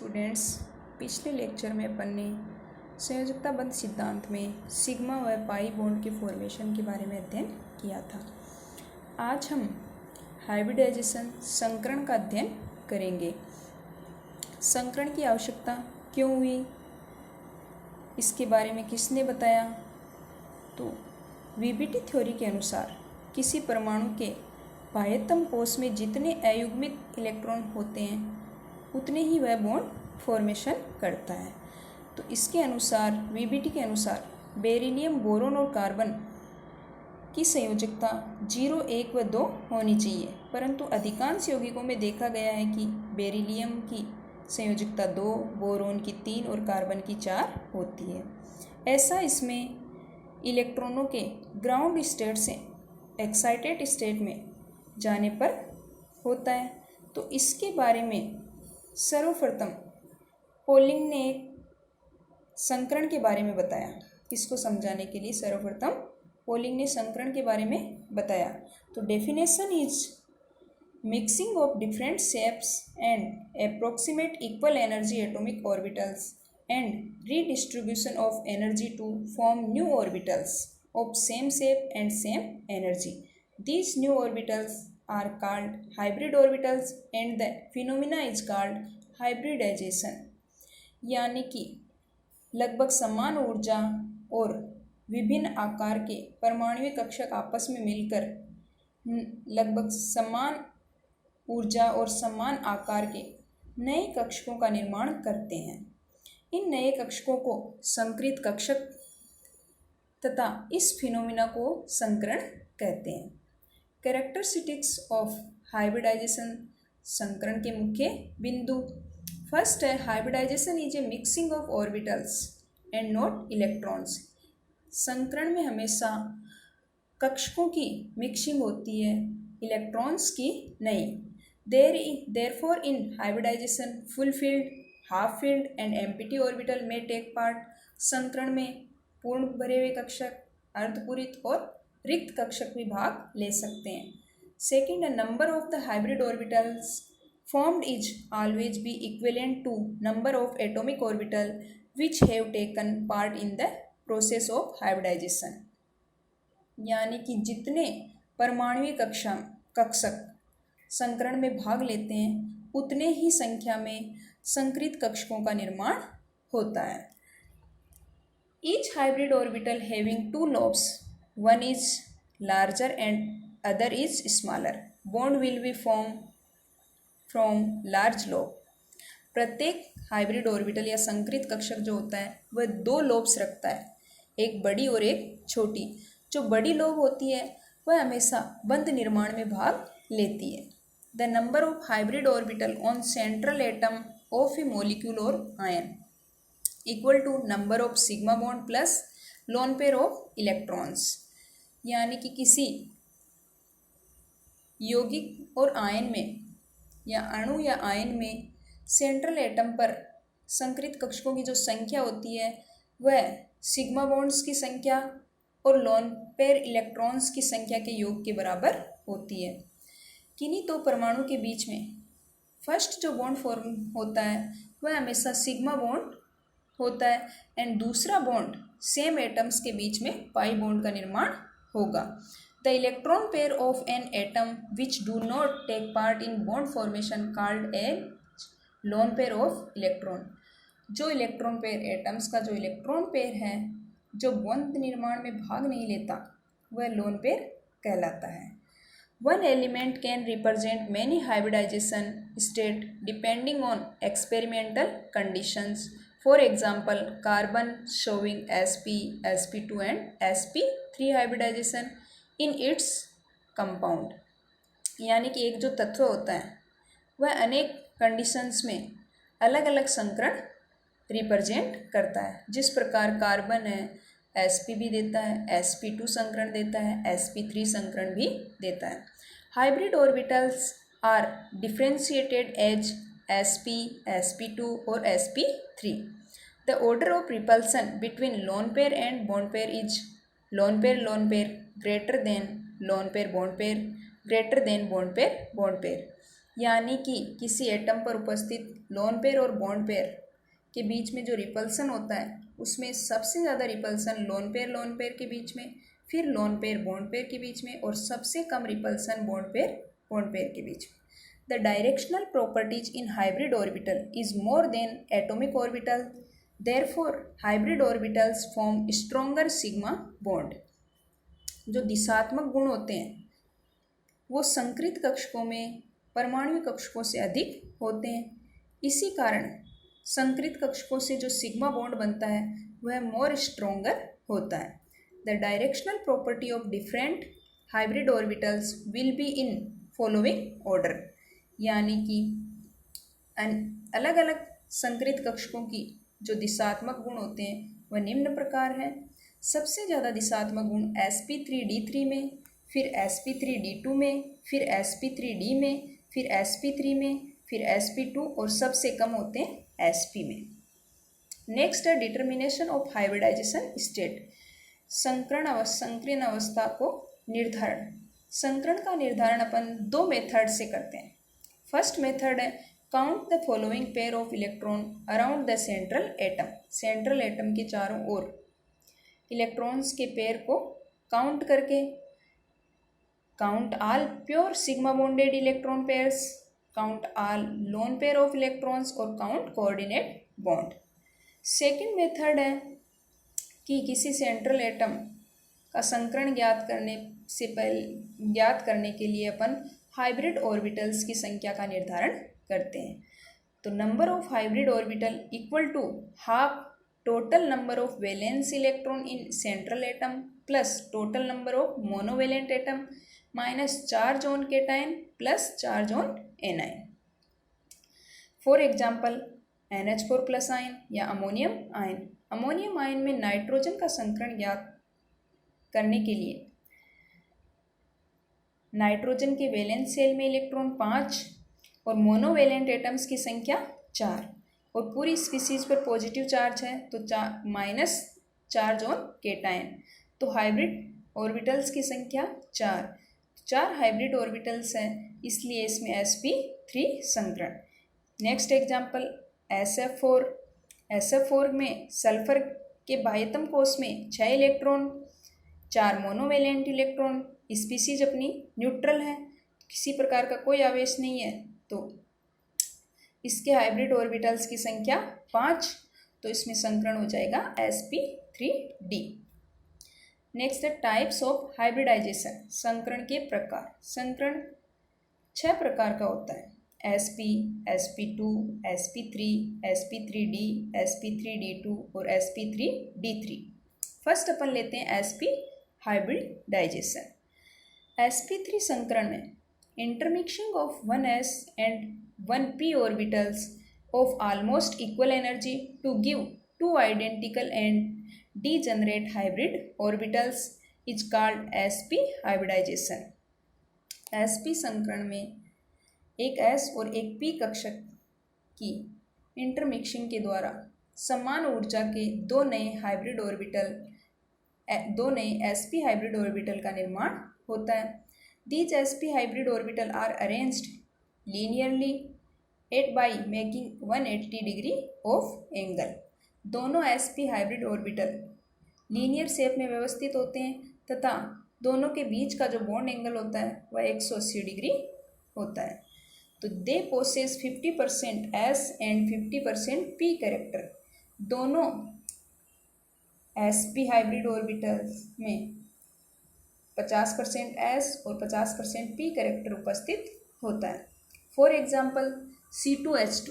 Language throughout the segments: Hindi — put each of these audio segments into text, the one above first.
स्टूडेंट्स, पिछले लेक्चर में अपन ने संयोजकता बंध सिद्धांत में सिग्मा व पाई बॉन्ड के फॉर्मेशन के बारे में अध्ययन किया था। आज हम हाइब्रिडाइजेशन संकरण का अध्ययन करेंगे। संकरण की आवश्यकता क्यों हुई, इसके बारे में किसने बताया? तो वीबीटी थ्योरी के अनुसार किसी परमाणु के बाह्यतम कोश में जितने अयुग्मित इलेक्ट्रॉन होते हैं उतने ही वह बॉन्ड फॉर्मेशन करता है। तो इसके अनुसार वीबीटी के अनुसार बेरिलियम, बोरोन और कार्बन की संयोजकता 0, 1 व 2 होनी चाहिए, परंतु अधिकांश यौगिकों में देखा गया है कि बेरिलियम की संयोजकता 2, बोरोन की 3 और कार्बन की 4 होती है। ऐसा इसमें इलेक्ट्रॉनों के ग्राउंड स्टेट से एक्साइटेड स्टेट में जाने पर होता है। तो इसके बारे में सर्वप्रथम पोलिंग ने एक संकरण के बारे में बताया। इसको समझाने के लिए सर्वप्रथम पोलिंग ने संकरण के बारे में बताया। तो definition is mixing of different shapes and approximate equal energy atomic orbitals and redistribution of energy to form new orbitals of same shape and same energy. These new orbitals are called hybrid orbitals and the phenomena is called hybridization. यानी कि लगभग समान ऊर्जा और विभिन्न आकार के परमाणुविक कक्षक आपस में मिलकर लगभग समान ऊर्जा और समान आकार के नए कक्षकों का निर्माण करते हैं। इन नए कक्षकों को संकृत कक्षक तथा इस फिनोमिना को संकरण कहते हैं। कैरेक्टरिस्टिक्स ऑफ हाइब्रिडाइजेशन, संकरण के मुख्य बिंदु। फर्स्ट है hybridization is a mixing of orbitals and not electrons. संकरण में हमेशा कक्षकों की मिक्सिंग होती है, इलेक्ट्रॉन्स की नहीं। Therefore in hybridization full filled, half field and empty orbital में टेक पार्ट। संकरण में पूर्ण भरे हुए कक्षक, अर्धपूरित और रिक्त कक्षक भी भाग ले सकते हैं। Second, number of the hybrid orbitals formed is always be equivalent to number of atomic orbital which have taken part in the process of hybridization. यानी कि जितने परमाणुविक कक्षक संकरण में भाग लेते हैं उतने ही संख्या में संकृत कक्षकों का निर्माण होता है। Each hybrid orbital having 2 lobes, one is larger and other is smaller. Bond will be formed from large lobe. प्रत्येक हाइब्रिड ऑर्बिटल या संकृत कक्षक जो होता है वह 2 lobes रखता है, एक बड़ी और एक छोटी। जो बड़ी लोब होती है वह हमेशा बंध निर्माण में भाग लेती है। The number of hybrid orbital on central atom of a molecule or ion equal to number of sigma bond plus lone pair of electrons. यानी कि किसी यौगिक और आयन में या अणु या आयन में सेंट्रल एटम पर संकृत कक्षकों की जो संख्या होती है वह सिग्मा बॉन्ड्स की संख्या और लोन पेयर इलेक्ट्रॉन्स की संख्या के योग के बराबर होती है। किन्हीं दो परमाणु के बीच में फर्स्ट जो बॉन्ड फॉर्म होता है वह हमेशा सिग्मा बॉन्ड होता है एंड दूसरा बॉन्ड सेम एटम्स के बीच में पाई बॉन्ड का निर्माण होगा। The electron pair of an atom which do not take part in bond formation called a lone pair of electron. जो इलेक्ट्रॉन पेयर एटम्स का जो इलेक्ट्रॉन पेयर है जो बॉन्ड निर्माण में भाग नहीं लेता वह लोन पेयर कहलाता है। One element can represent many hybridization states depending on experimental conditions. For example, carbon showing sp, sp2 and sp3 hybridization in its compound. यानी कि एक जो तत्व होता है वह अनेक कंडीशंस में अलग अलग संकरण रिप्रेजेंट करता है। जिस प्रकार कार्बन है sp भी देता है, sp2 संकरण देता है, sp3 संकरण भी देता है। Hybrid orbitals are differentiated as sp, sp2 और sp3। The order of repulsion between lone pair and bond pair is lone pair greater than lone pair greater than bond pair. यानी कि किसी एटम पर उपस्थित लोन पेयर और बॉन्ड पेयर के बीच में जो रिपल्सन होता है उसमें सबसे ज़्यादा रिपल्सन लोन पेयर के बीच में, फिर लोन पेयर बॉन्ड पेयर के बीच में, और सबसे कम रिपल्सन बॉन्ड पेयर के बीच में। The directional properties in hybrid orbital is more than atomic orbital, therefore hybrid orbitals form stronger sigma bond. जो दिशात्मक गुण होते हैं वो संकृत कक्षकों में परमाणु कक्षकों से अधिक होते हैं। इसी कारण संकृत कक्षकों से जो सिग्मा बॉन्ड बनता है वह मोर स्ट्रॉन्गर होता है। The directional property of different hybrid orbitals will be in following order, यानी कि अलग अलग संकृत कक्षकों की जो दिशात्मक गुण होते हैं वह निम्न प्रकार हैं। सबसे ज़्यादा दिशात्मक गुण sp3d3 में, फिर sp3d2 में, फिर sp3d में, फिर sp3 में, फिर sp2 और सबसे कम होते हैं sp में। नेक्स्ट है डिटर्मिनेशन ऑफ हाइब्रिडाइजेशन स्टेट, संकीर्ण अवस्था को निर्धारण। संकरण का निर्धारण अपन दो मेथड से करते हैं। फर्स्ट मेथड है count the following pair of electron around the central atom. Central atom के चारों ओर इलेक्ट्रॉन्स के पेयर को काउंट करके, count all pure sigma bonded electron pairs, count all lone pair of electrons और count coordinate bond. Second method है कि किसी सेंट्रल एटम का संकरण ज्ञात करने के लिए अपन हाइब्रिड ऑर्बिटल्स की संख्या का निर्धारण करते हैं। तो number of hybrid orbital equal to half total number of valence electron in central atom plus total number of monovalent atom minus charge on cation plus charge on anion. For example NH4 plus ion या अमोनियम आयन। अमोनियम आयन में नाइट्रोजन का संकरण ज्ञात करने के लिए नाइट्रोजन के वैलेंस शेल में इलेक्ट्रॉन 5 और मोनोवेलेंट एटम्स की संख्या 4 और पूरी स्पीसीज पर पॉजिटिव चार्ज है तो माइनस चार्ज ऑन केटायन, तो हाइब्रिड ऑर्बिटल्स की संख्या 4 हाइब्रिड ऑर्बिटल्स हैं, इसलिए इसमें sp3 संकरण। नेक्स्ट एग्जांपल SF4 में सल्फर के बाह्यतम कोष में 6 इलेक्ट्रॉन, 4 मोनोवेलेंट इलेक्ट्रॉन, स्पीसीज अपनी न्यूट्रल है, किसी प्रकार का कोई आवेश नहीं है, तो इसके हाइब्रिड ऑर्बिटल्स की संख्या 5, तो इसमें संकरण हो जाएगा sp3d। नेक्स्ट है टाइप्स ऑफ हाइब्रिडाइजेशन, संकरण के प्रकार। संकरण 6 प्रकार का होता है, sp, sp2, sp3, sp3d, sp3d2 और sp3d3। फर्स्ट अपन लेते हैं sp हाइब्रिडाइजेशन। sp3 संकरण में intermixing of 1s and 1p orbitals of almost equal energy to give 2 identical and degenerate hybrid orbitals is called sp hybridization। sp संकरण में एक s और एक p कक्षक की इंटरमिक्सिंग के द्वारा समान ऊर्जा के दो नए sp हाइब्रिड ऑर्बिटल का निर्माण होता है। These sp hybrid orbital are arranged linearly by making 180 degree of angle। दोनों sp hybrid orbital linear shape में व्यवस्थित होते हैं तथा दोनों के बीच का जो बॉन्ड एंगल होता है वह 180 डिग्री होता है। तो they possess 50% s and 50% p character. दोनों sp हाइब्रिड ऑर्बिटल्स में 50% s और 50% p कैरेक्टर उपस्थित होता है। फॉर एग्जाम्पल C2H2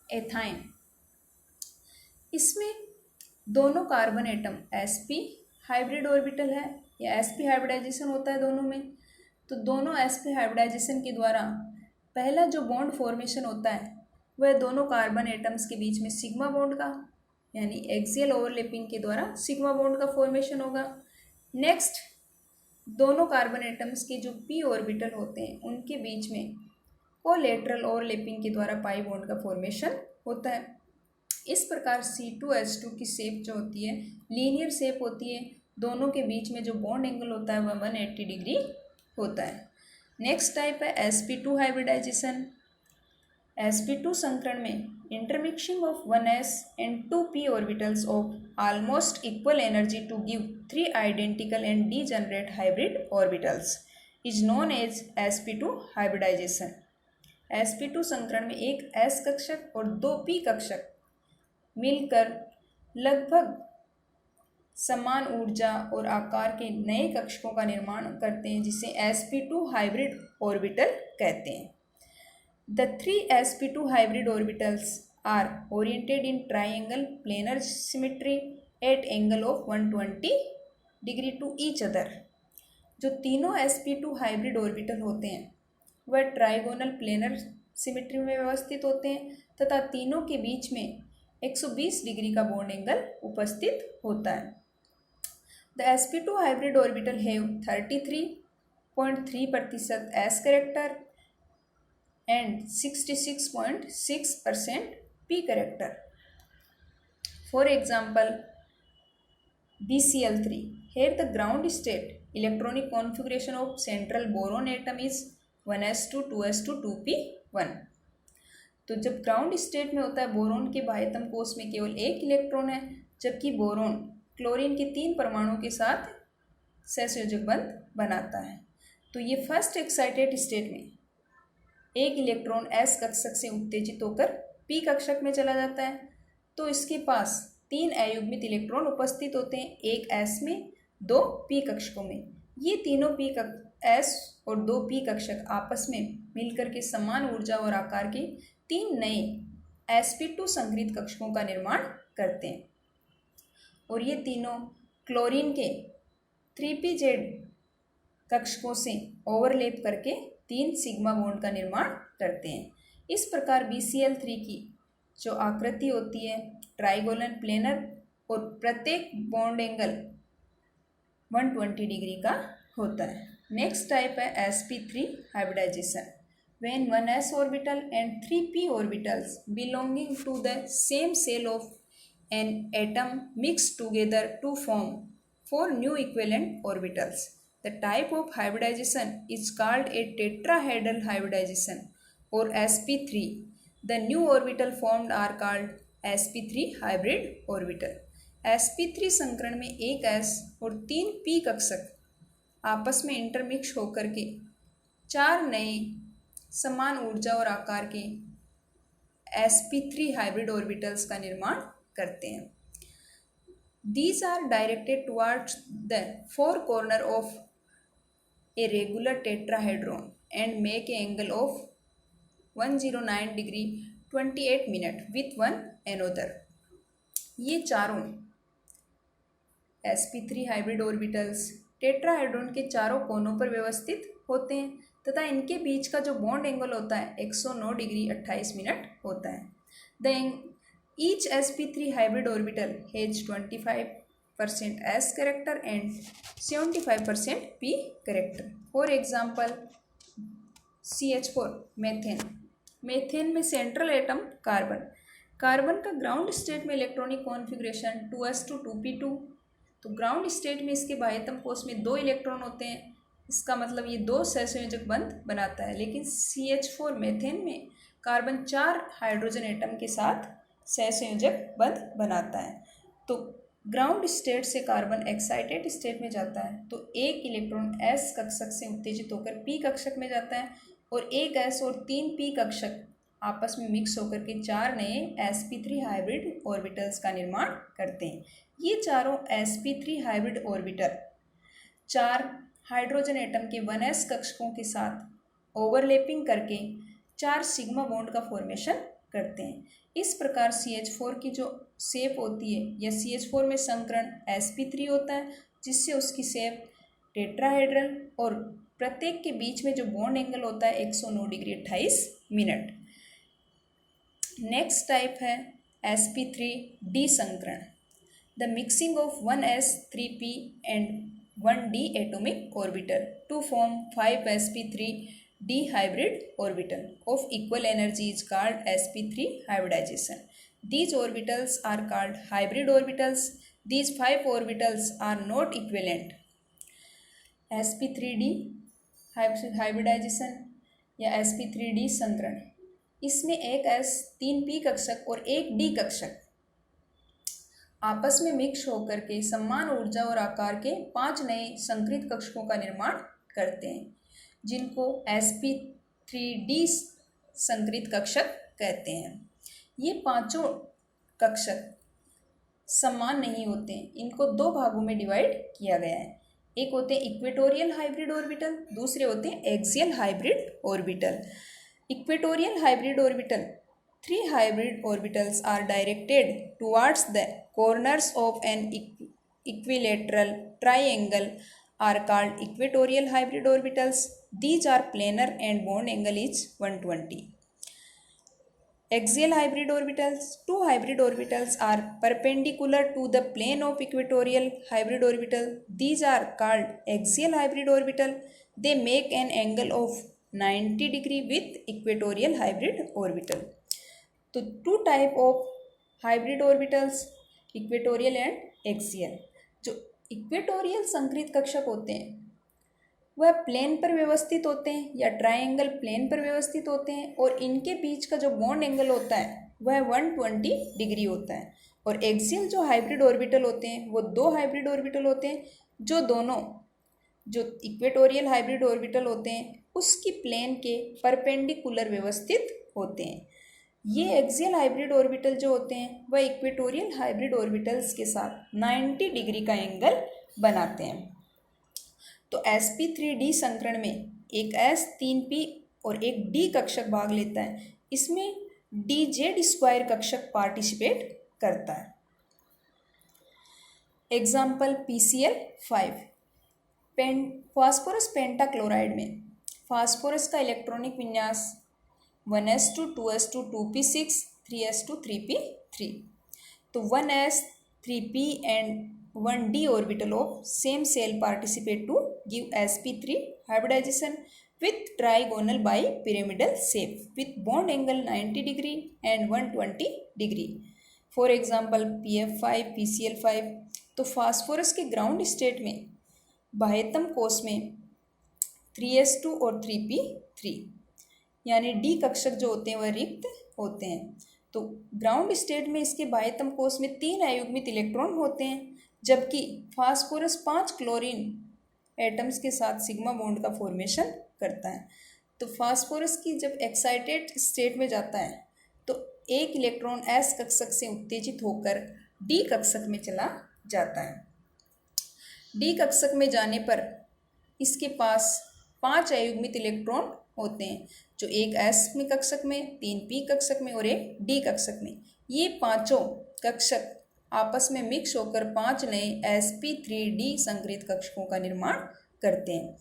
एथाइन, इसमें दोनों carbon atom sp hybrid orbital है या sp हाइब्रिडाइजेशन होता है दोनों में। तो दोनों sp हाइब्रिडाइजेशन के द्वारा पहला जो बॉन्ड फॉर्मेशन होता है वह दोनों कार्बन एटम्स के बीच में सिग्मा बॉन्ड का यानी एक्सियल ओवरलैपिंग के द्वारा सिग्मा बॉन्ड का फॉर्मेशन होगा। नेक्स्ट दोनों कार्बन एटम्स के जो p ऑर्बिटल होते हैं उनके बीच में कोलैटरल ओवरलैपिंग के द्वारा पाई बॉन्ड का फॉर्मेशन होता है। इस प्रकार C2H2 की शेप जो होती है लीनियर शेप होती है, दोनों के बीच में जो बॉन्ड एंगल होता है वह 180 डिग्री होता है। नेक्स्ट टाइप है sp2 हाइब्रिडाइजेशन। sp2 संकरण में intermixing of 1s and 2p orbitals of almost equal energy to give 3 identical and degenerate hybrid orbitals is known as sp2 hybridization. sp2 संकरण में एक s कक्षक और 2 p कक्षक मिलकर लगभग समान ऊर्जा और आकार के नए कक्षकों का निर्माण करते हैं, जिसे sp2 हाइब्रिड ऑर्बिटल कहते हैं. The 3 sp2 hybrid orbitals are oriented in triangle planar symmetry at angle of 120 degree to each other. जो तीनों sp2 हाइब्रिड ऑर्बिटल होते हैं वह ट्राइगोनल प्लेनर सिमेट्री में व्यवस्थित होते हैं तथा तीनों के बीच में 120 डिग्री का बॉन्ड एंगल उपस्थित होता है. The sp2 hybrid orbital have 33.3% s character and 66.6% p character. For example, BCl3. Here the ground state electronic configuration of central boron atom is 1s2 2s2 2p1. तो जब ग्राउंड स्टेट में होता है बोरोन के बाह्यतम कोश में केवल एक इलेक्ट्रॉन है, जबकि बोरोन क्लोरीन के 3 परमाणुओं के साथ सहसंयोजक बंध बनाता है. तो ये फर्स्ट एक्साइटेड स्टेट में एक इलेक्ट्रॉन s कक्षक से उत्तेजित होकर p कक्षक में चला जाता है. तो इसके पास 3 अयुग्मित इलेक्ट्रॉन उपस्थित होते हैं, एक s में 2 p कक्षकों में. ये तीनों s और 2 p कक्षक आपस में मिलकर के समान ऊर्जा और आकार के 3 नए sp2 संकरित कक्षकों का निर्माण करते हैं और ये तीनों क्लोरीन के 3pz कक्षकों से ओवरलैप करके 3 सिग्मा बॉन्ड का निर्माण करते हैं. इस प्रकार BCl3 की जो आकृति होती है ट्राइगोनल प्लेनर और प्रत्येक बॉन्ड एंगल 120 डिग्री का होता है. नेक्स्ट टाइप है sp3 hybridization. When 1s orbital and 3p orbitals belonging to the same shell of an atom mix together to form 4 new equivalent orbitals. The type of hybridization is called a tetrahedral hybridization or sp3. The new orbital formed are called sp3 hybrid orbital. sp3 संकरण में एक s और 3 p कक्षक आपस में इंटरमिक्स होकर के 4 नए समान ऊर्जा और आकार के sp3 हाइब्रिड ऑर्बिटल्स का निर्माण करते हैं. These are directed towards the 4 corner of a regular tetrahedron and make an angle of 109 degree 28 minute with one another. ये चारों sp3 हाइब्रिड ऑर्बिटल्स टेट्राहेड्रॉन के चारों कोनों पर व्यवस्थित होते हैं तथा इनके बीच का जो बॉन्ड एंगल होता है 109 डिग्री 28 मिनट होता है. Each sp3 hybrid orbital has 25% s character and 75% p character. For example, CH4 methane. Methane में सेंट्रल एटम कार्बन. कार्बन का ग्राउंड स्टेट में इलेक्ट्रॉनिक कॉन्फ़िगरेशन 2s2 2p2. तो ग्राउंड स्टेट में इसके बाह्यतम कोश में 2 इलेक्ट्रॉन होते हैं, इसका मतलब ये 2 सहसंयोजक बंध बनाता है. लेकिन CH4 मेथेन में कार्बन 4 हाइड्रोजन एटम के साथ सहसंयोजक बंध बनाता है. तो ग्राउंड स्टेट से कार्बन एक्साइटेड स्टेट में जाता है तो एक इलेक्ट्रॉन s कक्षक से उत्तेजित होकर p कक्षक में जाता है और एक s और 3 p कक्षक आपस में मिक्स होकर के 4 नए sp3 हाइब्रिड ऑर्बिटल्स का निर्माण करते हैं. ये चारों sp3 hybrid orbital 4 hydrogen atom के 1s कक्षकों के साथ ओवरलैपिंग करके 4 सिग्मा बॉन्ड का फॉर्मेशन करते हैं. इस प्रकार CH4 की जो शेप होती है या CH4 में संकरण sp3 होता है जिससे उसकी शेप टेट्राहेड्रल और प्रत्येक के बीच में जो बॉन्ड एंगल होता है 109 डिग्री 28 मिनट. नेक्स्ट टाइप है sp3d संकरण. The mixing of 1s 3p and 1d atomic orbital to form 5sp3d hybrid orbital of equal energy is called sp3 hybridization. These orbitals are called hybrid orbitals. These 5 orbitals are not equivalent. sp3d hybridization या sp3d संकरण. इसमें एक s 3p कक्षक और एक d कक्षक आपस में मिक्स होकर के समान ऊर्जा और आकार के 5 नए संकरित कक्षकों का निर्माण करते हैं, जिनको sp3d संकरित कक्षक कहते हैं। ये पांचों कक्षक समान नहीं होते हैं, इनको दो भागों में डिवाइड किया गया है। एक होते हैं इक्वेटोरियल हाइब्रिड ऑर्बिटल, दूसरे होते हैं axial hybrid orbital. Equatorial hybrid orbital, 3 hybrid orbitals are directed towards the corners of an equilateral triangle are called equatorial hybrid orbitals. These are planar and bond angle is 120. Axial hybrid orbitals, 2 hybrid orbitals are perpendicular to the plane of equatorial hybrid orbital. These are called axial hybrid orbital. They make an angle of 90 degree with equatorial hybrid orbital. तो 2 type of hybrid orbitals, equatorial and axial. जो इक्वेटोरियल संकरित कक्षक होते हैं वह प्लेन पर व्यवस्थित होते हैं या ट्रायंगल प्लेन पर व्यवस्थित होते हैं, और इनके बीच का जो बॉन्ड एंगल होता है वह 120 डिग्री होता है। और एक्सियल जो हाइब्रिड ऑर्बिटल होते हैं वो 2 हाइब्रिड ऑर्बिटल होते हैं, जो दोनों जो इक्वेटोरियल हाइब्रिड ऑर्बिटल होते हैं उसकी प्लेन के परपेंडिकुलर व्यवस्थित होते हैं। ये एक्सियल हाइब्रिड ऑर्बिटल जो होते हैं वह इक्वेटोरियल हाइब्रिड ऑर्बिटल्स के साथ 90 डिग्री का एंगल बनाते हैं। तो sp3d संकरण में एक s 3p और एक d कक्षक भाग लेता है। इसमें dz² कक्षक पार्टिसिपेट करता है। Example PCl5। फास्फोरस पेंटाक्लोराइड में फास्फोरस का इलेक्ट्रॉनिक विन्यास 1s2 2s2 2p6 3s2 3p3। तो 1s 3p and 1d orbital of same shell participate to give sp3 hybridization with trigonal bipyramidal shape with bond angle 90 degree and 120 degree। For example pf5 pcl5। तो फास्फोरस के ग्राउंड स्टेट में बाह्यतम कोश में 3s2 और 3p3 यानी डी कक्षक जो होते हैं वह रिक्त होते हैं। तो ग्राउंड स्टेट में इसके बाह्यतम कोश में 3 अयुग्मित इलेक्ट्रॉन होते हैं, जबकि फास्फोरस 5 क्लोरीन एटम्स के साथ सिग्मा बॉन्ड का फॉर्मेशन करता है। तो फास्फोरस की जब एक्साइटेड स्टेट में जाता है तो एक इलेक्ट्रॉन एस कक्षक से उत्तेजित होकर डी कक्षक में चला जाता है। डी कक्षक में जाने पर इसके पास 5 अयुग्मित इलेक्ट्रॉन होते हैं, जो एक s में कक्षक में, 3p कक्षक में और एक d कक्षक में। ये पांचों कक्षक आपस में मिक्स होकर 5 नए sp3d संकरित कक्षकों का निर्माण करते हैं,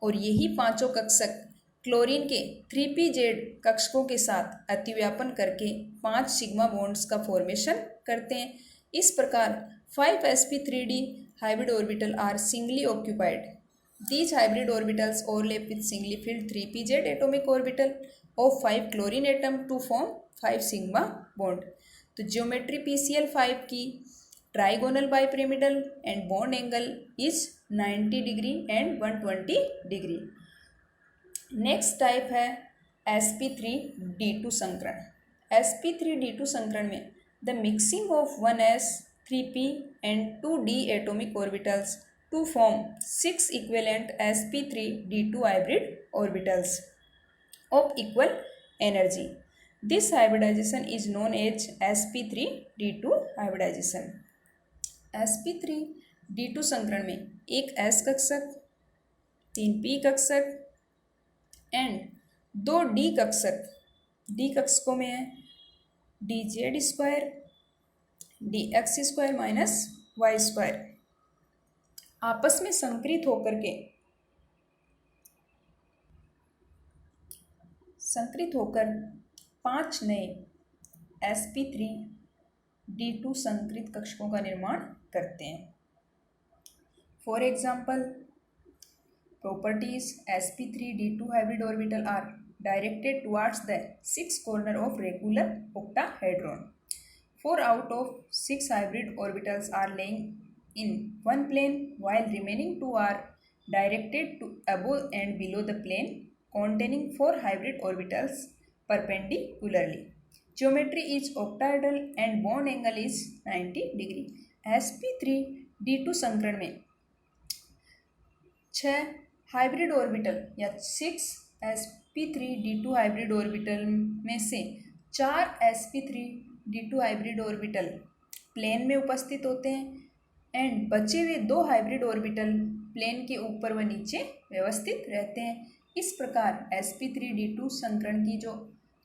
और यही पांचों कक्षक क्लोरीन के 3pz कक्षकों के साथ अतिव्यापन करके 5 सिग्मा बॉन्ड्स का फॉर्मेशन करते हैं। इस प्रकार 5 sp3d hybrid orbital are singly occupied. These hybrid orbitals overlap with singly filled 3pz atomic orbital of 5 chlorine atom to form 5 sigma bond। तो ज्योमेट्री PCl5 की trigonal bipyramidal and bond angle is 90 degree and 120 degree. Next type है sp3d2 संकरण। sp3d2 संकरण में the mixing of 1s 3p and 2d atomic orbitals to form 6 equivalent sp3d2 hybrid orbitals of equal energy. This hybridization is known as sp3d2 hybridization। sp3d2 संकरण में एक s कक्षक, 3p कक्षक एंड 2 d कक्षक, d कक्षकों में है dz² dx² माइनस y² आपस में संकरित होकर 5 नए sp3d2 संकरित कक्षकों का निर्माण करते हैं। For example properties sp3d2 hybrid orbital are directed towards the 6 corner of regular octahedron। 4 out of 6 hybrid orbitals are laying in one plane, while remaining 2 are directed to above and below the plane containing 4 hybrid orbitals perpendicularly. Geometry is octahedral and bond angle is 90 degree. sp3d2 संकरण में 6 हाइब्रिड ऑर्बिटल या 6 sp3d2 हाइब्रिड ऑर्बिटल में से 4 sp3d2 हाइब्रिड ऑर्बिटल प्लेन में उपस्थित होते हैं एंड बचे हुए 2 हाइब्रिड ऑर्बिटल प्लेन के ऊपर व नीचे व्यवस्थित रहते हैं। इस प्रकार sp3d2 संकरण की जो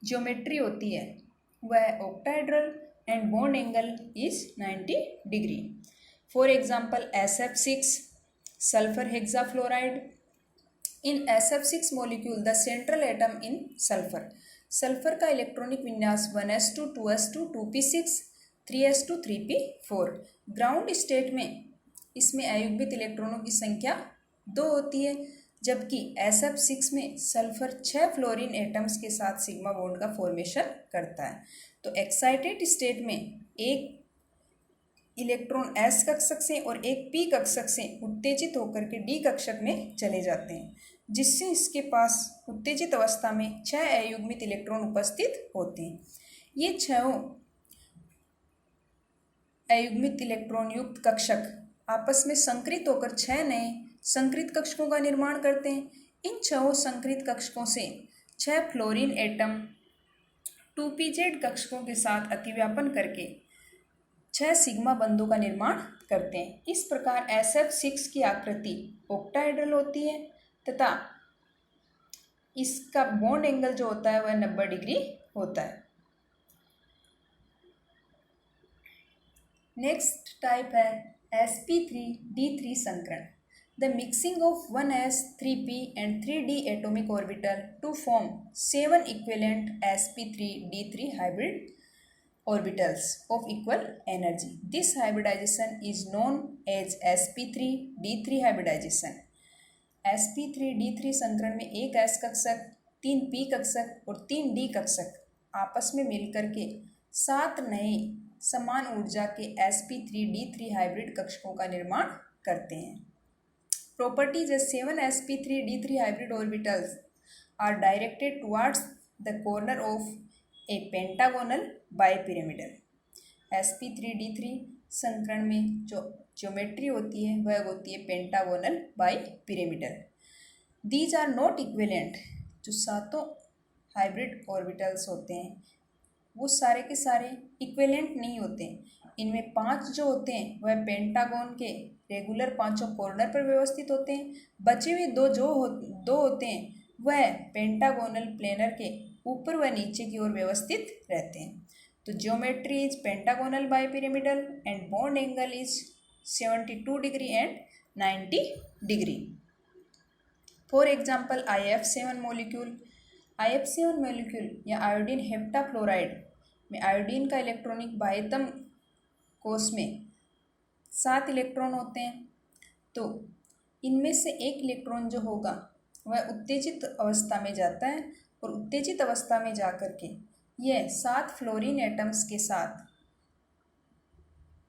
ज्योमेट्री होती है वह octahedral and bond angle is 90 degree. For example SF6 sulphur hexafluoride. In SF6 molecule the central atom in sulphur. Sulphur का इलेक्ट्रॉनिक विन्यास 1s2 2s2 2p6 3s2 3p4। Ground state में इसमें अयुग्मित इलेक्ट्रॉनों की संख्या 2 होती है, जबकि SF6 में सल्फर 6 फ्लोरीन एटम्स के साथ सिग्मा बॉन्ड का फॉर्मेशन करता है। तो एक्साइटेड स्टेट में एक इलेक्ट्रॉन S कक्षक से और एक P कक्षक से उत्तेजित होकर के D कक्षक में चले जाते हैं, जिससे इसके पास उत्तेजित अवस्था में 6 अयुग्मित इलेक्ट्रॉन उपस्थित होते हैं। ये 6 अयुग्मित इलेक्ट्रॉन युक्त कक्षक आपस में संकृत होकर 6 नए संकृत कक्षकों का निर्माण करते हैं। इन 6 संकृत कक्षकों से 6 फ्लोरीन एटम 2pz कक्षकों के साथ अतिव्यापन करके 6 सिग्मा बंधों का निर्माण करते हैं। इस प्रकार SF6 की आकृति ऑक्टाहेड्रल होती है तथा इसका बॉन्ड एंगल जो होता है वह 90 डिग्री होता है। नेक्स्ट टाइप है sp3d3 संकरण। The mixing of 1s 3p and 3d atomic orbital to form 7 equivalent sp3d3 hybrid orbitals of equal energy. This hybridization is known as sp3d3 hybridization. sp3d3 संकरण में एक s कक्षक 3 p कक्षक और 3 d कक्षक आपस में मिलकर के 7 नए समान ऊर्जा के sp3d3 हाइब्रिड कक्षकों का निर्माण करते हैं। Properties as 7 sp3d3 hybrid orbitals are directed towards the corner of a pentagonal bipyramidal. sp3d3 संकरण में जो ज्योमेट्री होती है वह होती है pentagonal bipyramidal. These are not equivalent। जो 7 हाइब्रिड ऑर्बिटल्स होते हैं वो सारे के सारे इक्विवेलेंट नहीं होते। इनमें 5 जो होते हैं वह पेंटागन के रेगुलर 5 कॉर्नर पर व्यवस्थित होते हैं। बचे हुए 2 होते हैं वह पेंटागोनल प्लेनर के ऊपर व नीचे की ओर व्यवस्थित रहते हैं। तो geometry is pentagonal bipyramidal and bond angle is 72 degree and 90 degree. For example IF7 molecule. IF7 molecule या आयोडीन हेप्टाफ्लोराइड में आयोडीन का इलेक्ट्रॉनिक बाह्यतम कोश में 7 इलेक्ट्रॉन होते हैं। तो इनमें से एक इलेक्ट्रॉन जो होगा वह उत्तेजित अवस्था में जाता है और उत्तेजित अवस्था में जाकर के यह 7 फ्लोरीन एटम्स के साथ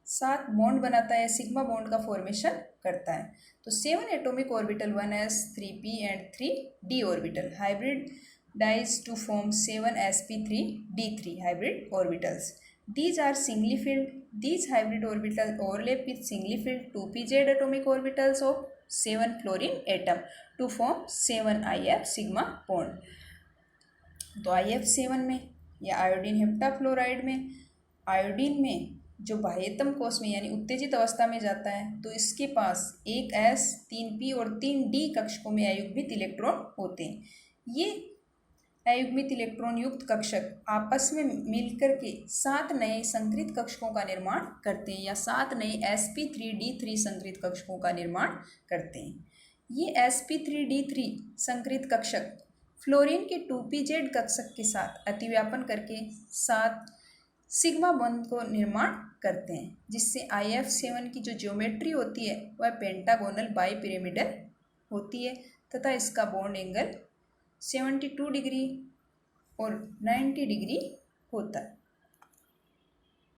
7 बॉन्ड बनाता है, सिग्मा बॉन्ड का फॉर्मेशन करता है। तो 7 atomic orbital 1s 3p and 3d orbital hybridizes to form 7 sp3d3 hybrid orbitals. These are singly filled. These hybrid orbitals overlap with singly filled 2pz atomic orbitals of 7 fluorine atom to form 7IF sigma bond. तो IF7 में या आयोडीन हेप्टाफ्लोराइड में आयोडीन में जो बाह्यतम कोश में यानी उत्तेजित अवस्था में जाता है तो इसके पास एक S 3p और 3d कक्षकों में अयुग्मित इलेक्ट्रॉन होते हैं। ये अयुग्मित इलेक्ट्रॉन युक्त कक्षक आपस में मिलकर के 7 नए संकृत कक्षकों का निर्माण करते हैं या 7 नए sp3d3 संकृत कक्षकों का निर्माण करते हैं। ये sp3d3 संकृत कक्षक फ्लोरीन के 2pz कक्षक के साथ अतिव्यापन करके 7 सिग्मा बंध को निर्माण करते हैं, जिससे IF7 की जो ज्योमेट्री होती है वह पेंटागोनल बाइपिरामिडल होती है तथा इसका बॉन्ड एंगल 72 डिग्री और 90 डिग्री होता है।